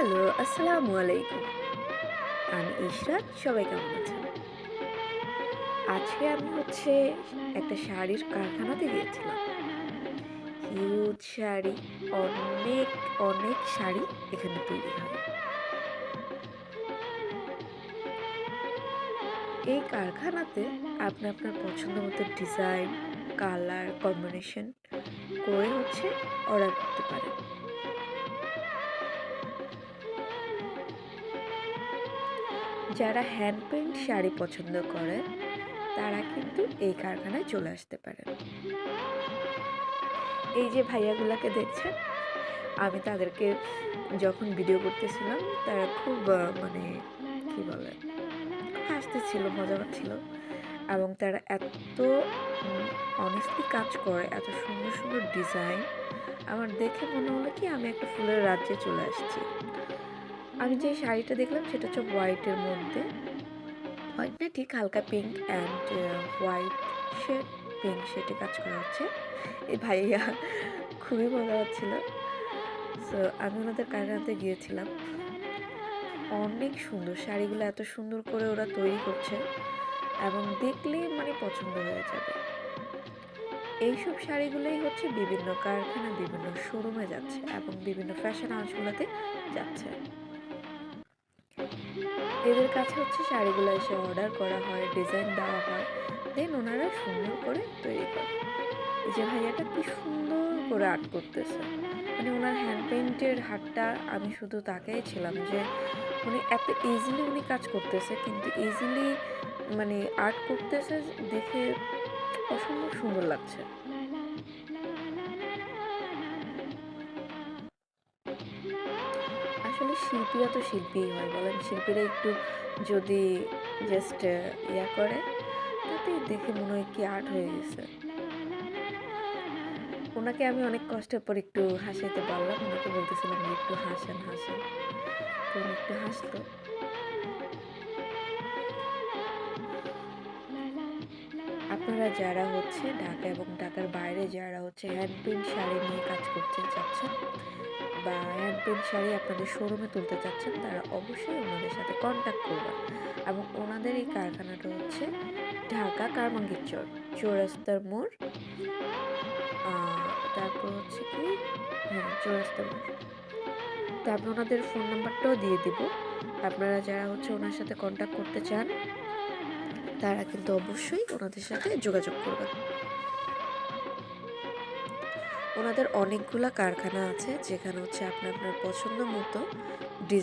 Hello, আসসালামু আলাইকুম। আমি ইশরাত। সবাই কেমন আছেন? আজকে আমি একটা শাড়ির কারখানাতে গিয়েছিলাম। হিউজ শাড়ি, অনেক, অনেক শাড়ি এখানে তৈরি হয়। এই কারখানাতে আপনি আপনার পছন্দ মতো ডিজাইন, কালার কম্বিনেশন করে অর্ডার করতে পারেন। যারা হ্যান্ড পেইন্ট শাড়ি পছন্দ করেন, তারা কিন্তু এই কারখানায় চলে আসতে পারেন। এই যে ভাইয়াগুলাকে দেখছেন, আমি তাদেরকে যখন ভিডিও করতেছিলাম, তারা খুব মানে কি বলে, খুব হাসতেছিল, মজা পাচ্ছিল। এবং তারা এত অনেস্টলি কাজ করে, এত সুন্দর সুন্দর ডিজাইন। আমার দেখে মনে হলো কি আমি একটা ফুলের রাজ্যে চলে আসছি। আমি যে শাড়িটা দেখলাম সেটা হচ্ছে হোয়াইটের মধ্যে, হোয়াইট না ঠিক হালকা pink and white shade, pink শেডে কাজ করা হচ্ছে। এই ভাইয়া খুবই মজা হচ্ছিল। সো আমি ওনাদের কারখানাতে গিয়েছিলাম। অনেক সুন্দর শাড়িগুলো, এত সুন্দর করে ওরা তৈরি করছে এবং দেখলেই মানে পছন্দ হয়ে যাবে। এইসব শাড়িগুলোই বিভিন্ন কারখানা, বিভিন্ন শোরুমে যাচ্ছে এবং বিভিন্ন ফ্যাশন হাউসগুলোতে যাচ্ছে। এদের কাছে শাড়িগুলো এসে অর্ডার করা হয়, ডিজাইন দেওয়া হয়, দেন ওনারা সুন্দর করে তৈরি করে। এই যে ভাইয়াটা কি সুন্দর করে আর্ট করতেছে, মানে ওনার হ্যান্ড পেইন্টের হাতটা, আমি শুধু তাকাই ছিলাম যে উনি এত ইজিলি উনি কাজ করতেছে, কিন্তু ইজিলি মানে আর্ট করতেছে দেখে অসম্ভব সুন্দর লাগছে। আসলে শিল্পীরা তো শিল্পীই হয়, বলেন? শিল্পীরা একটু যদি জাস্ট ইয়া করে, তাতেই দেখে মনে হয় কি আর্ট হয়ে গেছে। ওনাকে আমি অনেক কষ্টের পর একটু হাসাইতে পারলাম, ওনাকে বলতেছিলাম যে একটু হাসেন হাসেন, তো উনি একটু হাসলো। আপনারা যারা ঢাকা এবং ঢাকার বাইরে যারা হ্যান্ড পেইন্ট শাড়ি নিয়ে কাজ করতে চাচ্ছেন বা হ্যান্ড পেইন্ট শাড়ি আপনাদের শোরুমে তুলতে চাচ্ছেন, তারা অবশ্যই ওনাদের সাথে কন্ট্যাক্ট করবেন। এবং ওনাদের এই কারখানাটা ঢাকা কারমাঙ্গীর চর, চৌরাস্তার মোড়। তারপর কি, হ্যাঁ, চৌরাস্তার মোড়। তারপর ওনাদের ফোন নাম্বারটাও দিয়ে দিব। আপনারা যারা ওনার সাথে কন্ট্যাক্ট করতে চান, তারা কিন্তু অবশ্যই ওনাদের সাথে যোগাযোগ করবেন। ওনাদের অনেকগুলা কারখানা আছে, যেখানে আপনার আপনার পছন্দ মতো ডিজাইন